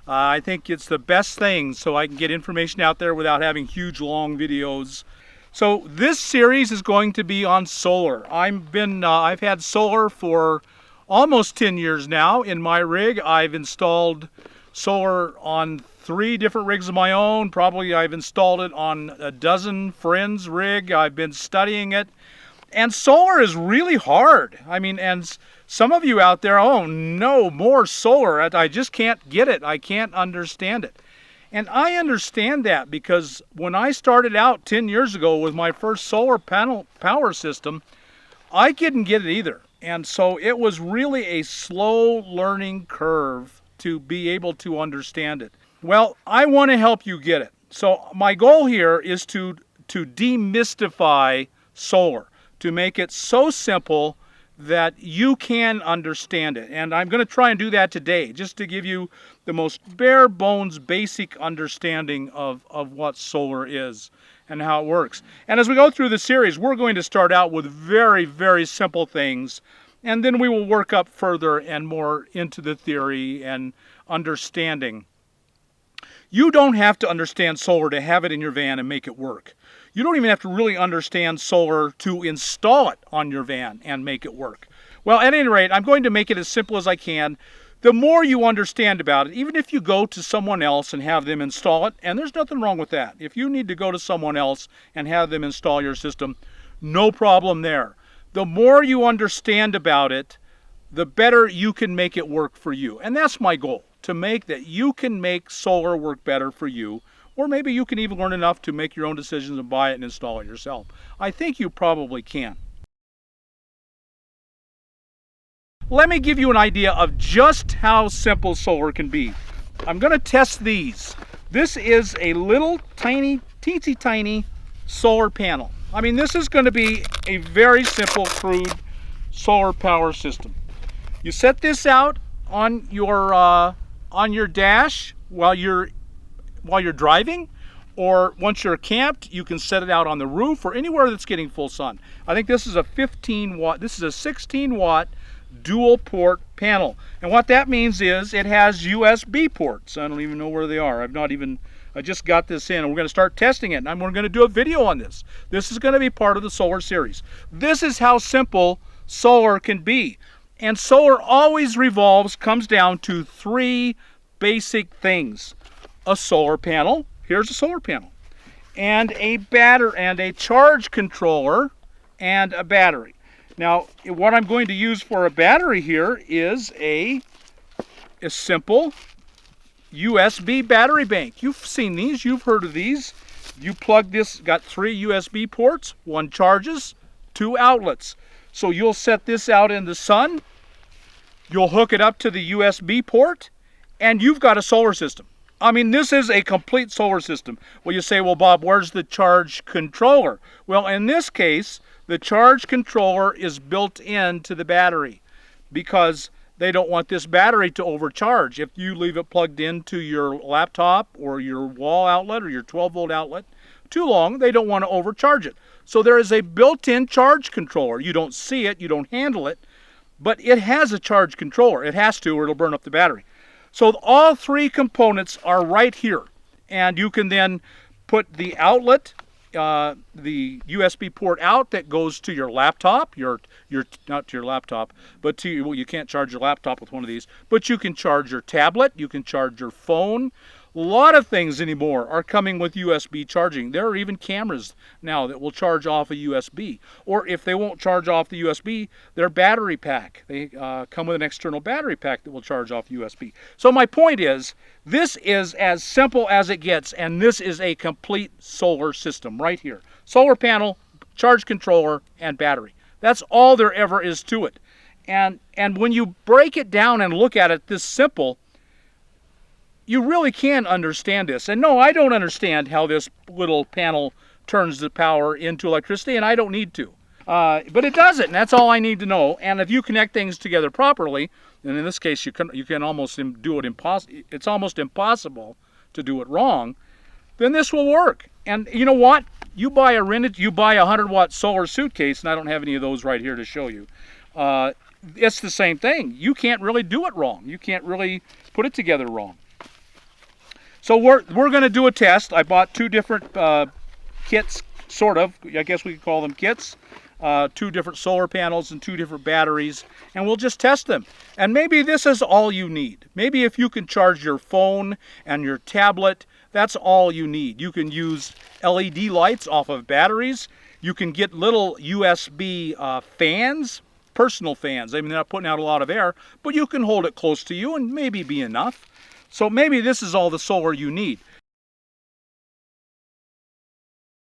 I think it's the best thing so I can get information out there without having huge long videos. So this series is going to be on solar. I've had solar for almost 10 years now in my rig. I've installed solar on 3 different rigs of my own. Probably I've installed it on a dozen friends' rig. I've been studying it. And solar is really hard. I mean, and some of you out there, oh no, more solar. I just can't get it. I can't understand it. And I understand that because when I started out 10 years ago with my first solar panel power system, I couldn't get it either. And so it was really a slow learning curve to be able to understand it. Well, I want to help you get it. So my goal here is to demystify solar, to make it so simple that you can understand it. And I'm going to try and do that today, just to give you the most bare bones basic understanding of what solar is and how it works. And as we go through the series, we're going to start out with very, very simple things, and then we will work up further and more into the theory and understanding. You don't have to understand solar to have it in your van and make it work. You don't even have to really understand solar to install it on your van and make it work. Well, at any rate, I'm going to make it as simple as I can. The more you understand about it, even if you go to someone else and have them install it, and there's nothing wrong with that. If you need to go to someone else and have them install your system, no problem there. The more you understand about it, the better you can make it work for you. And that's my goal, to make that you can make solar work better for you. Or maybe you can even learn enough to make your own decisions and buy it and install it yourself. I think you probably can. Let me give you an idea of just how simple solar can be. I'm going to test these. This is a little tiny, teensy tiny solar panel. I mean, this is going to be a very simple, crude solar power system. You set this out on your dash while you're driving, or once you're camped, you can set it out on the roof or anywhere that's getting full sun. I think this is a 15 watt, this is a 16 watt dual port panel. And what that means is it has USB ports. I don't even know where they are. I just got this in and we're going to start testing it. And we're going to do a video on this. This is going to be part of the solar series. This is how simple solar can be. And solar always comes down to 3 basic things. A solar panel, here's a solar panel, and a battery, and a charge controller, and a battery. Now, what I'm going to use for a battery here is a simple USB battery bank. You've seen these, you've heard of these. You plug this, got 3 USB ports, 1 charges, 2 outlets. So you'll set this out in the sun, you'll hook it up to the USB port, and you've got a solar system. I mean, this is a complete solar system. Well, you say, well, Bob, where's the charge controller? Well, in this case, the charge controller is built into the battery because they don't want this battery to overcharge. If you leave it plugged into your laptop or your wall outlet or your 12-volt outlet too long, they don't want to overcharge it. So there is a built-in charge controller. You don't see it, you don't handle it, but it has a charge controller. It has to, or it'll burn up the battery. So all 3 components are right here, and you can then put the outlet, the USB port out that goes to your laptop, not to your laptop, but to, well, you can't charge your laptop with one of these, but you can charge your tablet, you can charge your phone. A lot of things anymore are coming with USB charging. There are even cameras now that will charge off a USB. Or if they won't charge off the USB, their battery pack. They come with an external battery pack that will charge off USB. So my point is, this is as simple as it gets, and this is a complete solar system right here. Solar panel, charge controller, and battery. That's all there ever is to it. And when you break it down and look at it this simple, you really can understand this. And no, I don't understand how this little panel turns the power into electricity, and I don't need to. But it does it, and that's all I need to know. And if you connect things together properly, and in this case you can almost do it it's almost impossible to do it wrong, then this will work. And you know what? You buy a 100-watt solar suitcase, and I don't have any of those right here to show you. It's the same thing. You can't really do it wrong. You can't really put it together wrong. So we're going to do a test. I bought two different kits, sort of. I guess we could call them kits. Two different solar panels and two different batteries, and we'll just test them. And maybe this is all you need. Maybe if you can charge your phone and your tablet, that's all you need. You can use LED lights off of batteries. You can get little USB fans, personal fans. I mean, they're not putting out a lot of air, but you can hold it close to you and maybe be enough. So maybe this is all the solar you need.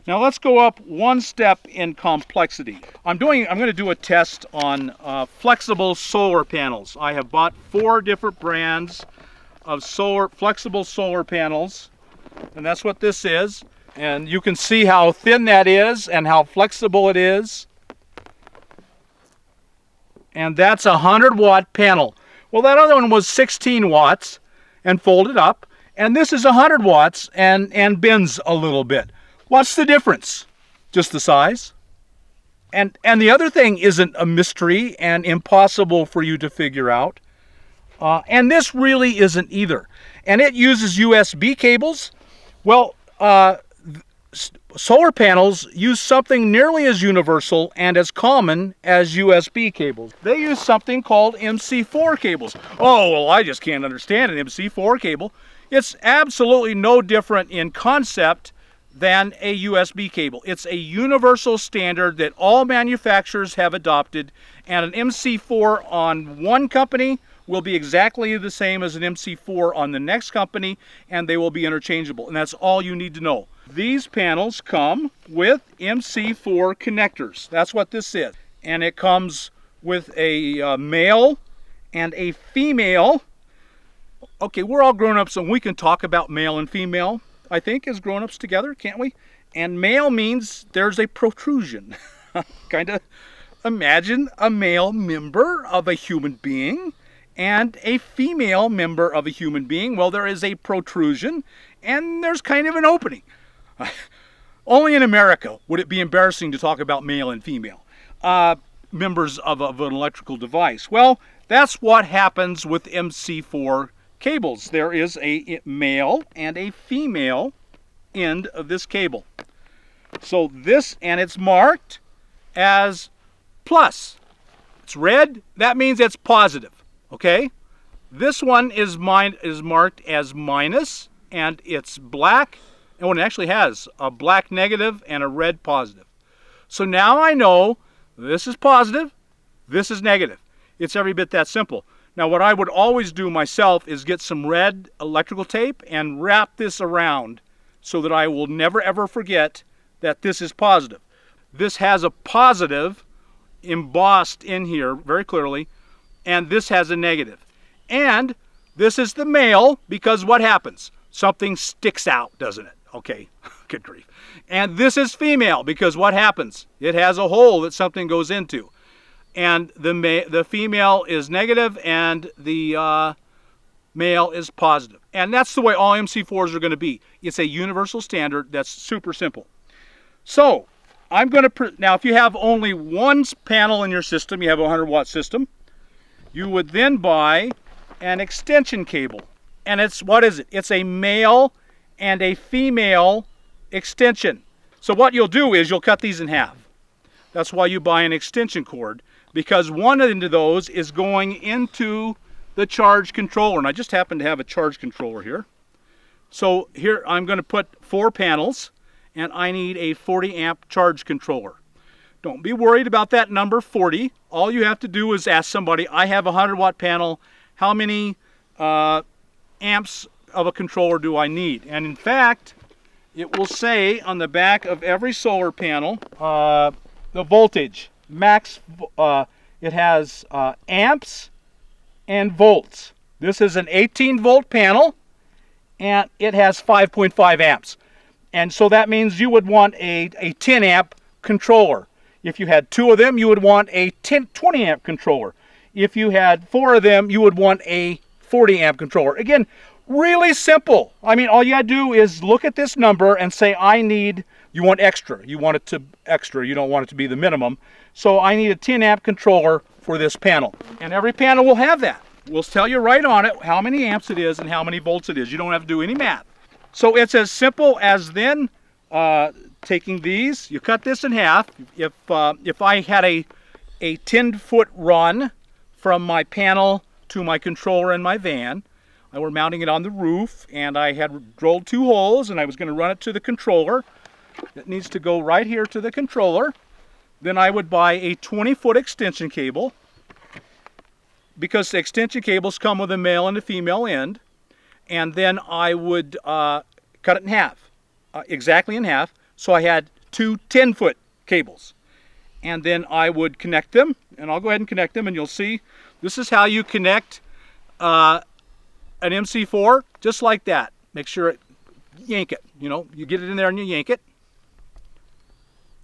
Now let's go up one step in complexity. I'm going to do a test on flexible solar panels. I have bought 4 different brands of flexible solar panels, and that's what this is. And you can see how thin that is and how flexible it is. And that's a 100-watt panel. Well, that other one was 16 watts and folded up, and this is 100 watts and bends a little bit. What's the difference? Just the size. And the other thing isn't a mystery and impossible for you to figure out. And this really isn't either. And it uses USB cables. Well, solar panels use something nearly as universal and as common as USB cables. They use something called Mc4 cables. Oh, well, I just can't understand an Mc4 cable. It's absolutely no different in concept than a USB cable. It's a universal standard that all manufacturers have adopted, and an Mc4 on one company will be exactly the same as an Mc4 on the next company, and they will be interchangeable, and that's all you need to know. These panels come with Mc4 connectors. That's what this is. And it comes with a male and a female. Okay, we're all grown-ups, and we can talk about male and female, I think, as grown-ups together, can't we? And male means there's a protrusion. Kind of imagine a male member of a human being and a female member of a human being. Well, there is a protrusion, and there's kind of an opening. Only in America would it be embarrassing to talk about male and female members of an electrical device. Well, that's what happens with Mc4 cables. There is a male and a female end of this cable. So this, and it's marked as plus. It's red, that means it's positive, okay? This one is marked as minus, and it's black. Oh, and it actually has a black negative and a red positive. So now I know this is positive, this is negative. It's every bit that simple. Now what I would always do myself is get some red electrical tape and wrap this around so that I will never ever forget that this is positive. This has a positive embossed in here very clearly, and this has a negative. And this is the male because what happens? Something sticks out, doesn't it? Okay, good grief. And this is female because what happens? It has a hole that something goes into. And the female is negative and the male is positive. And that's the way all Mc4s are going to be. It's a universal standard that's super simple. So I'm going to, now if you have only one panel in your system, you have a 100-watt system, you would then buy an extension cable. And it's, what is it? It's a male and a female extension. So what you'll do is you'll cut these in half. That's why you buy an extension cord, because one end of those is going into the charge controller. And I just happen to have a charge controller here. So here I'm going to put 4 panels, and I need a 40 amp charge controller. Don't be worried about that number 40. All you have to do is ask somebody, I have a 100-watt panel, how many amps of a controller do I need? And in fact, it will say on the back of every solar panel the voltage, max. It has amps and volts. This is an 18-volt panel, and it has 5.5 amps. And so that means you would want a 10 amp controller. If you had 2 of them, you would want a 20 amp controller. If you had 4 of them, you would want a 40 amp controller. Again, really simple. I mean, all you gotta do is look at this number and say, I need, you want extra. You want it to extra. You don't want it to be the minimum. So I need a 10 amp controller for this panel. And every panel will have that. We'll tell you right on it how many amps it is and how many volts it is. You don't have to do any math. So it's as simple as then taking these, you cut this in half. If I had a 10-foot run from my panel to my controller in my van, I were mounting it on the roof, and I had drilled 2 holes, and I was going to run it to the controller. It needs to go right here to the controller. Then I would buy a 20-foot extension cable, because the extension cables come with a male and a female end, and then I would cut it in half, exactly in half, so I had 2 10-foot cables. And then I would connect them, and I'll go ahead and connect them, and you'll see this is how you connect an Mc4, just like that. Make sure yank it, you get it in there and you yank it,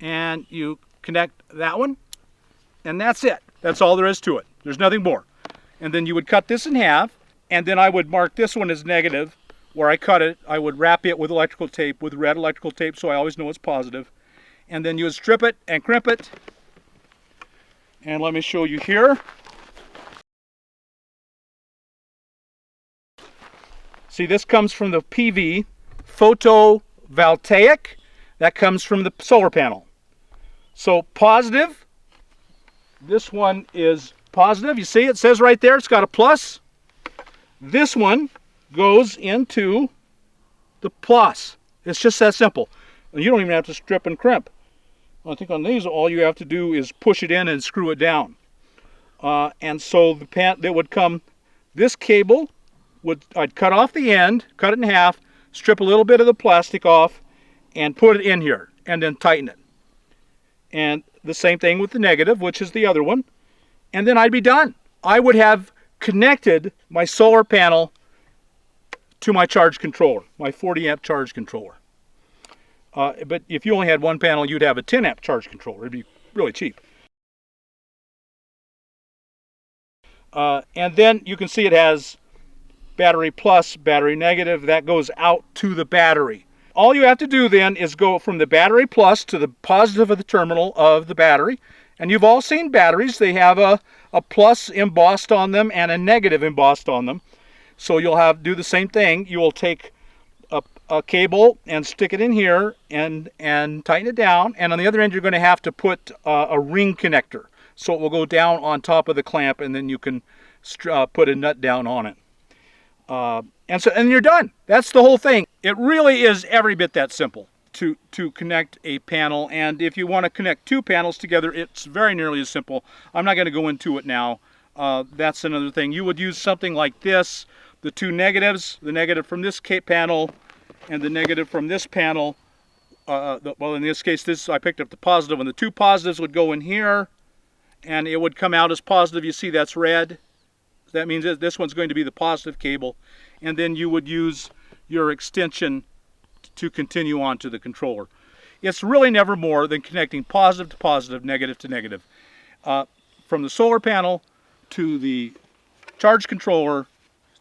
and you connect that one, and that's it. That's all there is to it. There's nothing more. And then you would cut this in half, and then I would mark this one as negative. Where I cut it, I would wrap it with electrical tape, with red electrical tape, so I always know it's positive. And then you would strip it and crimp it. And let me show you here. See, this comes from the PV, photovoltaic. That comes from the solar panel. So positive, this one is positive. You see, it says right there, it's got a plus. This one goes into the plus. It's just that simple. You don't even have to strip and crimp. I think on these, all you have to do is push it in and screw it down. And so it would come, this cable, I'd cut off the end, cut it in half, strip a little bit of the plastic off, and put it in here, and then tighten it. And the same thing with the negative, which is the other one. And then I'd be done. I would have connected my solar panel to my charge controller, my 40 amp charge controller. But if you only had one panel, you'd have a 10 amp charge controller. It'd be really cheap. And then you can see it has battery plus, battery negative. That goes out to the battery. All you have to do then is go from the battery plus to the positive of the terminal of the battery. And you've all seen batteries. They have a plus embossed on them and a negative embossed on them. So you'll do the same thing. You will take a cable and stick it in here and tighten it down. And on the other end, you're going to have to put a ring connector. So it will go down on top of the clamp, and then you can put a nut down on it. And you're done. That's the whole thing. It really is every bit that simple to connect a panel. And if you want to connect 2 panels together, it's very nearly as simple. I'm not going to go into it now. That's another thing. You would use something like this. The 2 negatives, the negative from this panel and the negative from this panel. Well, in this case, I picked up the positive, and the 2 positives would go in here, and it would come out as positive. You see that's red. That means that this one's going to be the positive cable. And then you would use your extension to continue on to the controller. It's really never more than connecting positive to positive, negative to negative. From the solar panel to the charge controller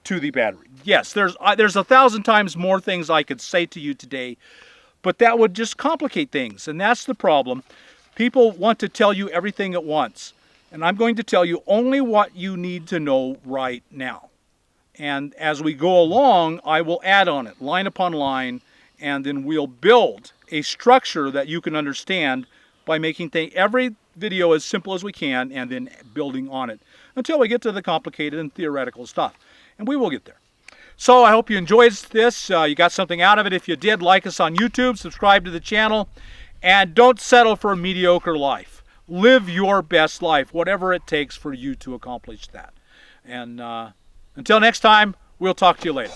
to the battery. Yes, there's 1,000 times more things I could say to you today, but that would just complicate things, and that's the problem. People want to tell you everything at once, and I'm going to tell you only what you need to know right now. And as we go along, I will add on it, line upon line, and then we'll build a structure that you can understand by making every video as simple as we can and then building on it until we get to the complicated and theoretical stuff. And we will get there. So I hope you enjoyed this. You got something out of it. If you did, like us on YouTube, subscribe to the channel, and don't settle for a mediocre life. Live your best life, whatever it takes for you to accomplish that. And until next time, we'll talk to you later.